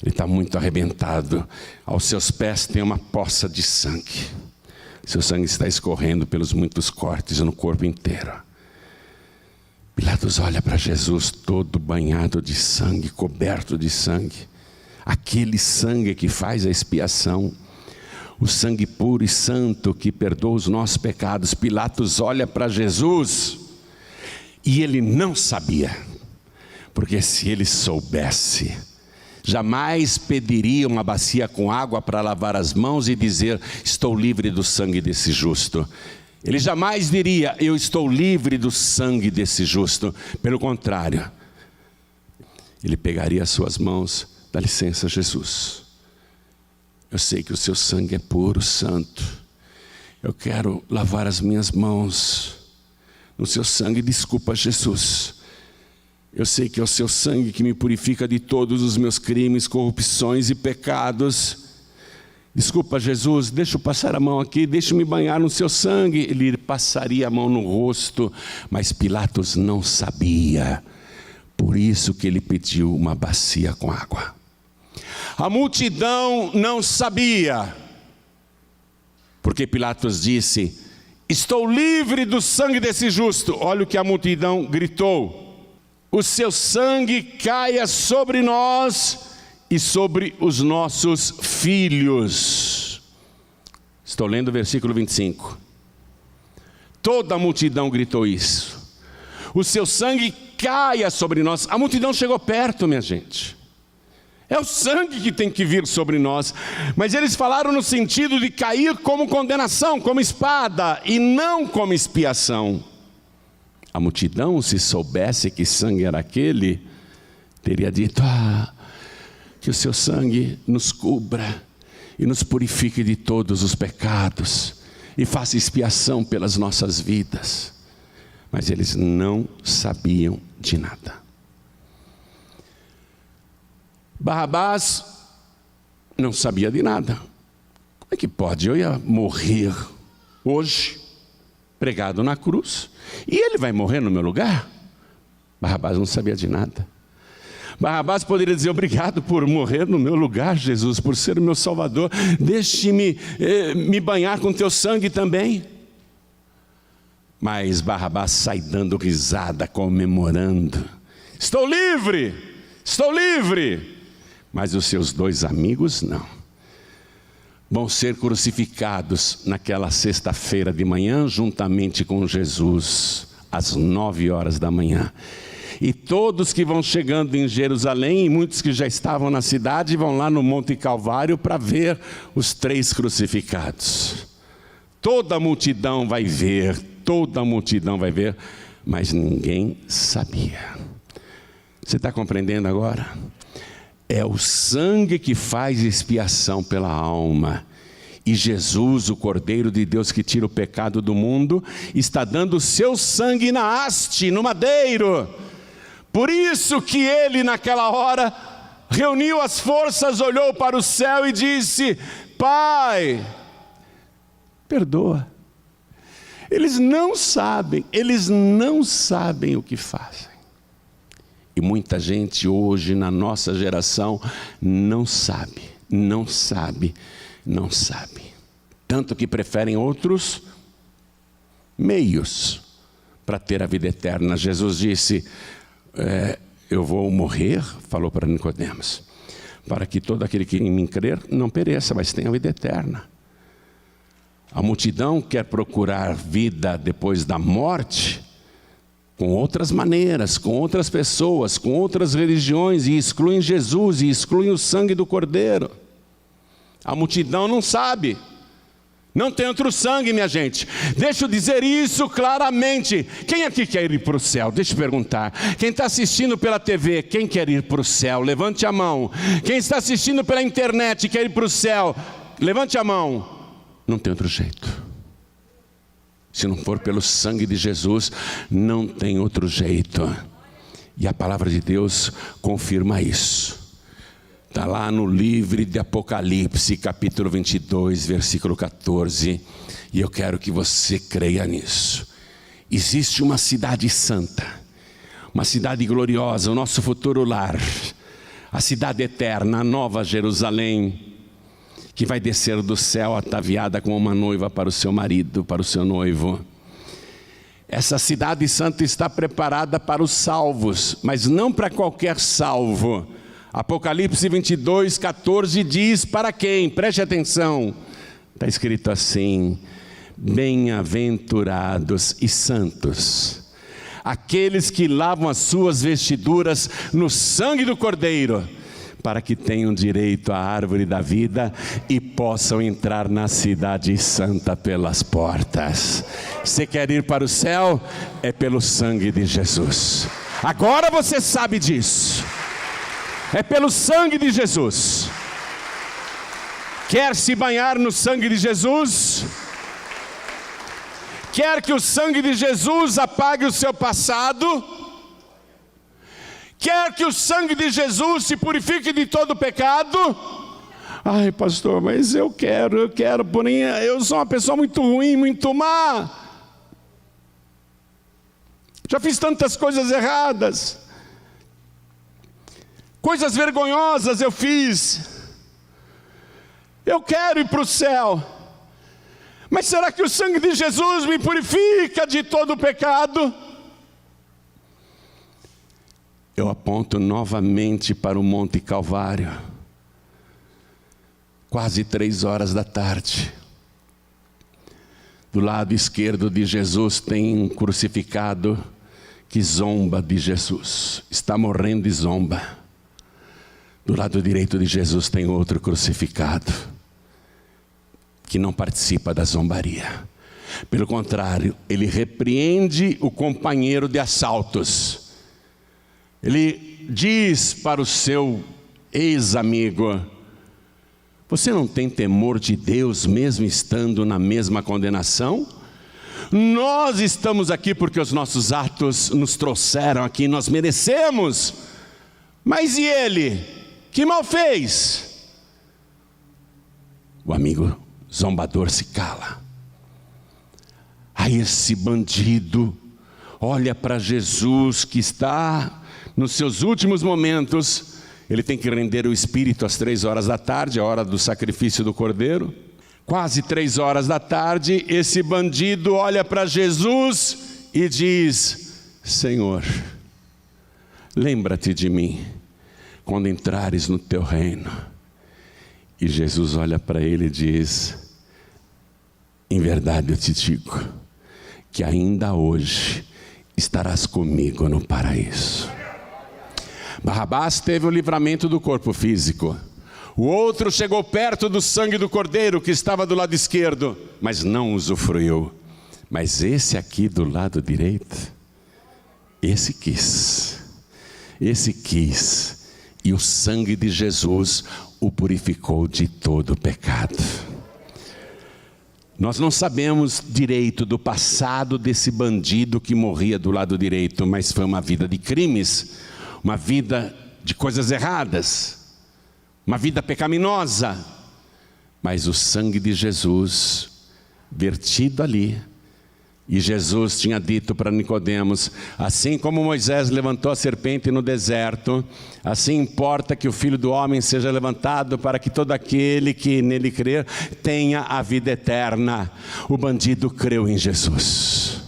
Ele está muito arrebentado. Aos seus pés tem uma poça de sangue. Seu sangue está escorrendo pelos muitos cortes no corpo inteiro. Pilatos olha para Jesus todo banhado de sangue, coberto de sangue. Aquele sangue que faz a expiação. O sangue puro e santo que perdoa os nossos pecados. Pilatos olha para Jesus e ele não sabia, porque se ele soubesse, jamais pediria uma bacia com água para lavar as mãos e dizer: estou livre do sangue desse justo. Ele jamais diria: eu estou livre do sangue desse justo. Pelo contrário, ele pegaria as suas mãos: dá licença, Jesus. Eu sei que o seu sangue é puro, santo. Eu quero lavar as minhas mãos no seu sangue. Desculpa, Jesus. Eu sei que é o seu sangue que me purifica de todos os meus crimes, corrupções e pecados. Desculpa, Jesus, deixa eu passar a mão aqui, deixa eu me banhar no seu sangue. Ele passaria a mão no rosto, mas Pilatos não sabia. Por isso que ele pediu uma bacia com água. A multidão não sabia, porque Pilatos disse: estou livre do sangue desse justo. Olha o que a multidão gritou: o seu sangue caia sobre nós e sobre os nossos filhos. Estou lendo o versículo 25. Toda a multidão gritou isso: o seu sangue caia sobre nós. A multidão chegou perto, minha gente. É o sangue que tem que vir sobre nós. Mas eles falaram no sentido de cair como condenação, como espada, e não como expiação. A multidão, se soubesse que sangue era aquele, teria dito: que o seu sangue nos cubra e nos purifique de todos os pecados e faça expiação pelas nossas vidas. Mas eles não sabiam de nada. Barrabás não sabia de nada. Como é que pode? Eu ia morrer hoje, pregado na cruz, e ele vai morrer no meu lugar? Barrabás não sabia de nada. Barrabás poderia dizer: obrigado por morrer no meu lugar, Jesus, por ser o meu Salvador. Deixe-me me banhar com teu sangue também. Mas Barrabás sai dando risada, comemorando: estou livre, estou livre. Mas os seus dois amigos não. Vão ser crucificados naquela sexta-feira de manhã, juntamente com Jesus, às 9 horas da manhã. E todos que vão chegando em Jerusalém, e muitos que já estavam na cidade, vão lá no Monte Calvário para ver os 3 crucificados. Toda a multidão vai ver, mas ninguém sabia. Você está compreendendo agora? É o sangue que faz expiação pela alma. E Jesus, o Cordeiro de Deus que tira o pecado do mundo, está dando o seu sangue na haste, no madeiro. Por isso que ele, naquela hora, reuniu as forças, olhou para o céu e disse: Pai, perdoa. Eles não sabem o que fazem. E muita gente hoje, na nossa geração, não sabe. Tanto que preferem outros meios para ter a vida eterna. Jesus disse: eu vou morrer, falou para Nicodemos, para que todo aquele que em mim crer não pereça, mas tenha a vida eterna. A multidão quer procurar vida depois da morte, com outras maneiras, com outras pessoas, com outras religiões, e excluem Jesus, e excluem o sangue do Cordeiro. A multidão não sabe. Não tem outro sangue, minha gente. Deixa eu dizer isso claramente. Quem aqui quer ir para o céu? Deixa eu perguntar. Quem está assistindo pela TV, quem quer ir para o céu? Levante a mão. Quem está assistindo pela internet e quer ir para o céu? Levante a mão. Não tem outro jeito. Se não for pelo sangue de Jesus, não tem outro jeito. E a palavra de Deus confirma isso. Está lá no livro de Apocalipse, capítulo 22, versículo 14. E eu quero que você creia nisso. Existe uma cidade santa, uma cidade gloriosa, o nosso futuro lar, a cidade eterna, a nova Jerusalém, que vai descer do céu ataviada como uma noiva para o seu marido, para o seu noivo. Essa cidade santa está preparada para os salvos, mas não para qualquer salvo. Apocalipse 22, 14 diz para quem? Preste atenção. Está escrito assim: bem-aventurados e santos, aqueles que lavam as suas vestiduras no sangue do Cordeiro, para que tenham direito à árvore da vida e possam entrar na cidade santa pelas portas. Você quer ir para o céu? É pelo sangue de Jesus. Agora você sabe disso. É pelo sangue de Jesus. Quer se banhar no sangue de Jesus? Quer que o sangue de Jesus apague o seu passado? Quer que o sangue de Jesus te purifique de todo pecado? Ai, pastor, mas eu quero, porém eu sou uma pessoa muito ruim, muito má. Já fiz tantas coisas erradas. Coisas vergonhosas eu fiz. Eu quero ir para o céu. Mas será que o sangue de Jesus me purifica de todo o pecado? Eu aponto novamente para o Monte Calvário. Quase 3 horas da tarde. Do lado esquerdo de Jesus tem um crucificado que zomba de Jesus. Está morrendo e zomba. Do lado direito de Jesus tem outro crucificado, que não participa da zombaria. Pelo contrário, ele repreende o companheiro de assaltos. Ele diz para o seu ex-amigo: você não tem temor de Deus mesmo estando na mesma condenação? Nós estamos aqui porque os nossos atos nos trouxeram aqui, nós merecemos. Mas e ele? Que mal fez? O amigo zombador se cala. Aí esse bandido olha para Jesus, que está nos seus últimos momentos. Ele tem que render o espírito às 3 horas da tarde, a hora do sacrifício do cordeiro. Quase 3 horas da tarde, esse bandido olha para Jesus e diz: Senhor, lembra-te de mim quando entrares no teu reino. E Jesus olha para ele e diz: em verdade eu te digo, que ainda hoje estarás comigo no paraíso. Barrabás teve o livramento do corpo físico. O outro chegou perto do sangue do cordeiro que estava do lado esquerdo, mas não usufruiu. Mas esse aqui do lado direito, esse quis. E o sangue de Jesus o purificou de todo o pecado. Nós não sabemos direito do passado desse bandido que morria do lado direito, mas foi uma vida de crimes, uma vida de coisas erradas, uma vida pecaminosa. Mas o sangue de Jesus vertido ali. E Jesus tinha dito para Nicodemos: assim como Moisés levantou a serpente no deserto, assim importa que o Filho do Homem seja levantado, para que todo aquele que nele crer tenha a vida eterna. O bandido creu em Jesus.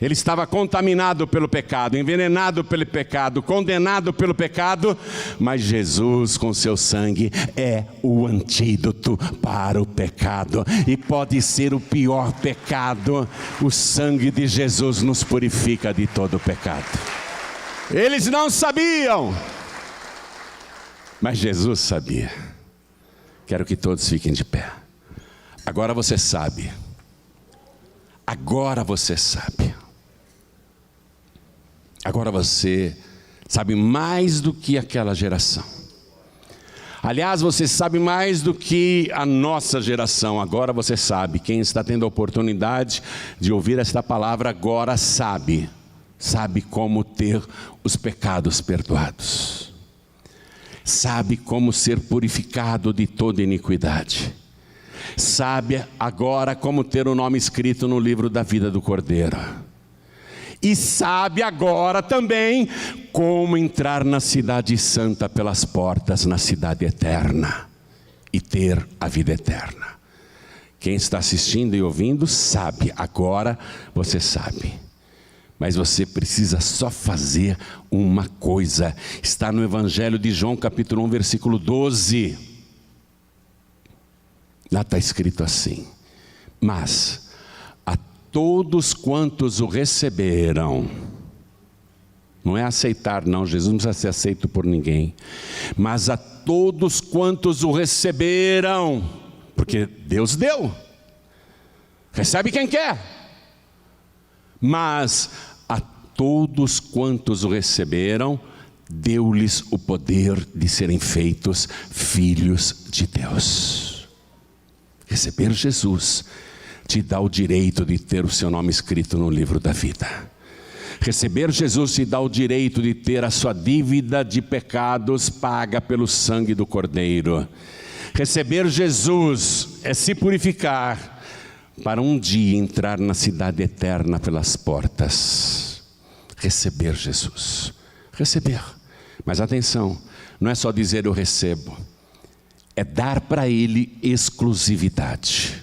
Ele estava contaminado pelo pecado, envenenado pelo pecado, condenado pelo pecado, mas Jesus com seu sangue é o antídoto para o pecado. E pode ser o pior pecado, o sangue de Jesus nos purifica de todo o pecado. Eles não sabiam, mas Jesus sabia. Quero que todos fiquem de pé. Agora você sabe. Agora você sabe. Agora você sabe mais do que aquela geração. Aliás, você sabe mais do que a nossa geração. Agora você sabe. Quem está tendo a oportunidade de ouvir esta palavra agora sabe. Sabe como ter os pecados perdoados. Sabe como ser purificado de toda iniquidade. Sabe agora como ter o nome escrito no livro da vida do Cordeiro. E sabe agora também como entrar na cidade santa pelas portas, na cidade eterna, e ter a vida eterna. Quem está assistindo e ouvindo sabe, agora você sabe. Mas você precisa só fazer uma coisa. Está no Evangelho de João, capítulo 1, versículo 12. Lá está escrito assim: mas a todos quantos o receberam, não é aceitar não, Jesus não precisa ser aceito por ninguém, mas a todos quantos o receberam, porque Deus deu, recebe quem quer, mas a todos quantos o receberam, deu-lhes o poder de serem feitos filhos de Deus. Receber Jesus te dá o direito de ter o seu nome escrito no livro da vida. Receber Jesus te dá o direito de ter a sua dívida de pecados paga pelo sangue do Cordeiro. Receber Jesus é se purificar para um dia entrar na cidade eterna pelas portas. Receber Jesus. Receber. Mas atenção, não é só dizer eu recebo. É dar para Ele exclusividade.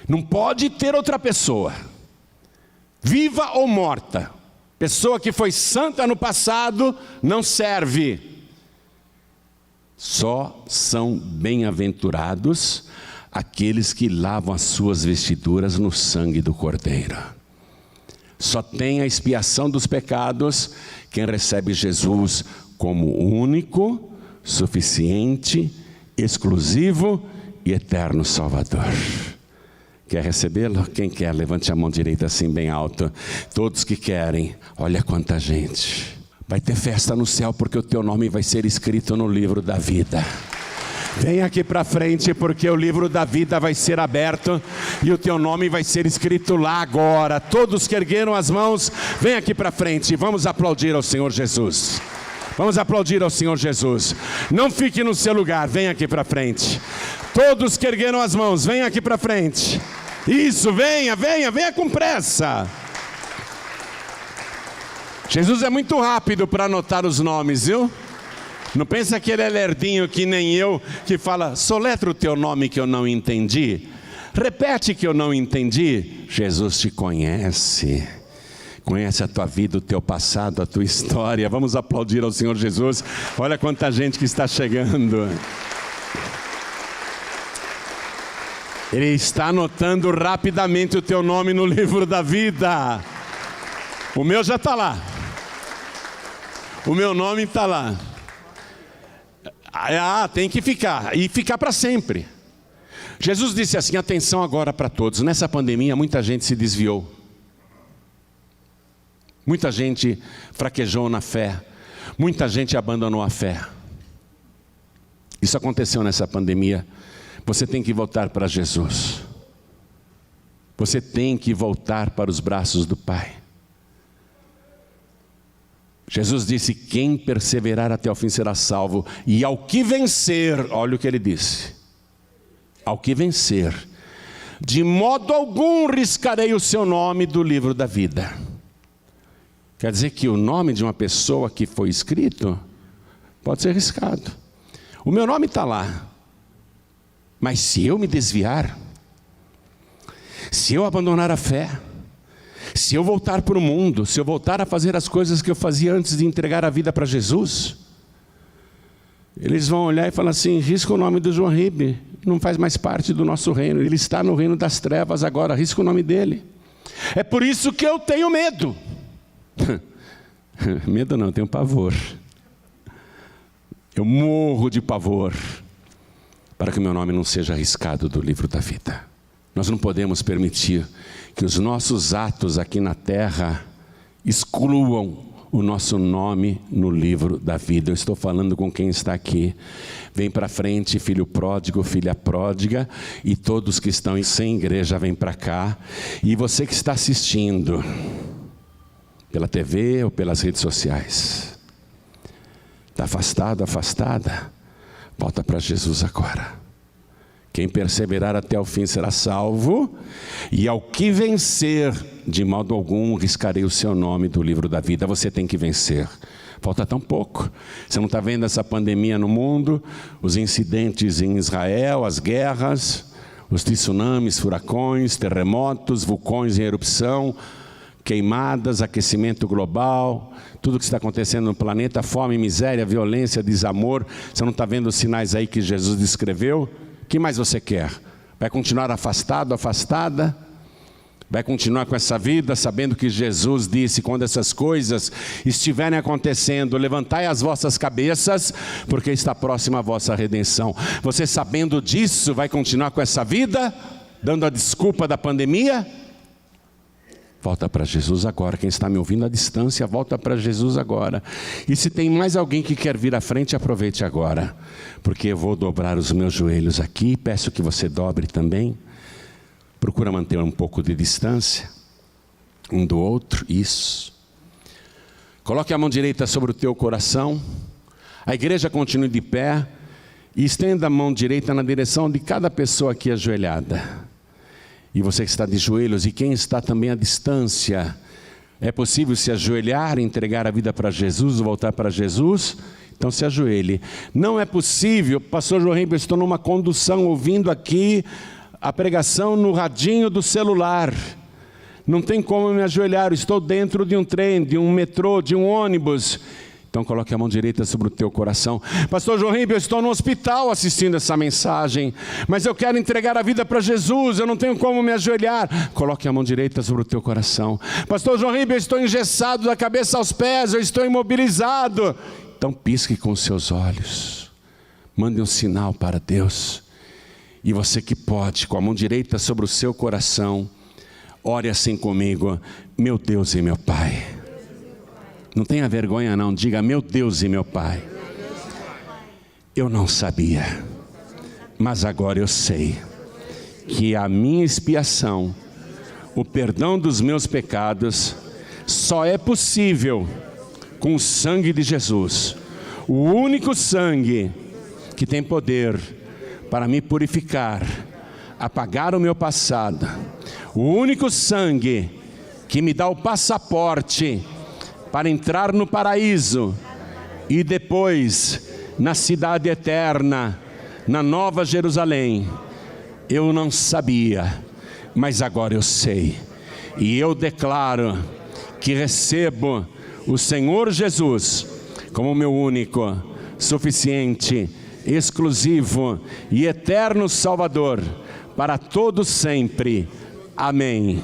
Não pode ter outra pessoa, viva ou morta. Pessoa que foi santa no passado não serve. Só são bem-aventurados aqueles que lavam as suas vestiduras no sangue do Cordeiro. Só tem a expiação dos pecados quem recebe Jesus como único, suficiente, exclusivo e eterno Salvador. Quer recebê-lo? Quem quer? Levante a mão direita assim bem alto. Todos que querem. Olha quanta gente. Vai ter festa no céu porque o teu nome vai ser escrito no livro da vida. Vem aqui para frente porque o livro da vida vai ser aberto e o teu nome vai ser escrito lá agora. Todos que ergueram as mãos, vem aqui para frente. Vamos aplaudir ao Senhor Jesus. Vamos aplaudir ao Senhor Jesus. Não fique no seu lugar, vem aqui para frente. Todos que ergueram as mãos, vem aqui para frente. Isso, venha com pressa. Jesus é muito rápido para anotar os nomes, viu? Não pensa que ele é lerdinho que nem eu, que fala, soletra o teu nome que eu não entendi. Repete que eu não entendi. Jesus te conhece. Conhece a tua vida, o teu passado, a tua história. Vamos aplaudir ao Senhor Jesus. Olha quanta gente que está chegando. Ele está anotando rapidamente o teu nome no livro da vida. O meu já está lá. O meu nome está lá. Ah, tem que ficar. E ficar para sempre. Jesus disse assim, atenção agora para todos. Nessa pandemia muita gente se desviou. Muita gente fraquejou na fé. Muita gente abandonou a fé. Isso aconteceu nessa pandemia. Você tem que voltar para Jesus. Você tem que voltar para os braços do Pai. Jesus disse, quem perseverar até o fim será salvo. E ao que vencer, olha o que ele disse. Ao que vencer, de modo algum riscarei o seu nome do livro da vida. Quer dizer que o nome de uma pessoa que foi escrito pode ser riscado. O meu nome está lá. Mas se eu me desviar, se eu abandonar a fé, se eu voltar para o mundo, se eu voltar a fazer as coisas que eu fazia antes de entregar a vida para Jesus, eles vão olhar e falar assim, risca o nome do João Ribe, não faz mais parte do nosso reino, ele está no reino das trevas agora, risca o nome dele. É por isso que eu tenho medo. Medo não, eu tenho pavor. Eu morro de pavor. para que o meu nome não seja arriscado do livro da vida. Nós não podemos permitir que os nossos atos aqui na terra excluam o nosso nome no livro da vida. Eu estou falando com quem está aqui. Vem para frente, filho pródigo, filha pródiga, e todos que estão sem igreja, vem para cá. E você que está assistindo pela TV ou pelas redes sociais, está afastado, afastada, volta para Jesus agora. Quem perseverar até o fim será salvo, e ao que vencer, de modo algum riscarei o seu nome do livro da vida. Você tem que vencer. Falta tão pouco. Você não está vendo essa pandemia no mundo, os incidentes em Israel, as guerras, os tsunamis, furacões, terremotos, vulcões em erupção, queimadas, aquecimento global, tudo que está acontecendo no planeta, fome, miséria, violência, desamor. Você não está vendo os sinais aí que Jesus descreveu? O que mais você quer? Vai continuar afastado, afastada? Vai continuar com essa vida, sabendo que Jesus disse, quando essas coisas estiverem acontecendo, levantai as vossas cabeças, porque está próxima a vossa redenção. Você sabendo disso, vai continuar com essa vida, dando a desculpa da pandemia? Volta para Jesus agora. Quem está me ouvindo à distância, volta para Jesus agora. E se tem mais alguém que quer vir à frente, aproveite agora, porque eu vou dobrar os meus joelhos aqui. Peço que você dobre também. Procura manter um pouco de distância um do outro. Isso. Coloque a mão direita sobre o teu coração. A igreja continue de pé e estenda a mão direita na direção de cada pessoa aqui ajoelhada. E você que está de joelhos, e quem está também à distância, é possível se ajoelhar, entregar a vida para Jesus, voltar para Jesus? Então se ajoelhe. Não é possível, pastor João Ribeiro, estou numa condução, ouvindo aqui a pregação no radinho do celular. Não tem como me ajoelhar, estou dentro de um trem, de um metrô, de um ônibus. Então coloque a mão direita sobre o teu coração. Pastor João Ribeiro, eu estou no hospital assistindo essa mensagem, mas eu quero entregar a vida para Jesus, eu não tenho como me ajoelhar. Coloque a mão direita sobre o teu coração. Pastor João Ribeiro, eu estou engessado da cabeça aos pés, eu estou imobilizado. Então pisque com os seus olhos, mande um sinal para Deus. E você que pode, com a mão direita sobre o seu coração, ore assim comigo: meu Deus e meu Pai. Não tenha vergonha não, diga: meu Deus e meu Pai, eu não sabia, mas agora eu sei que a minha expiação, o perdão dos meus pecados, só é possível com o sangue de Jesus, o único sangue que tem poder para me purificar, apagar o meu passado, o único sangue que me dá o passaporte para entrar no paraíso e depois na cidade eterna, na Nova Jerusalém. Eu não sabia, mas agora eu sei. E eu declaro que recebo o Senhor Jesus como meu único, suficiente, exclusivo e eterno Salvador para todos sempre. Amém.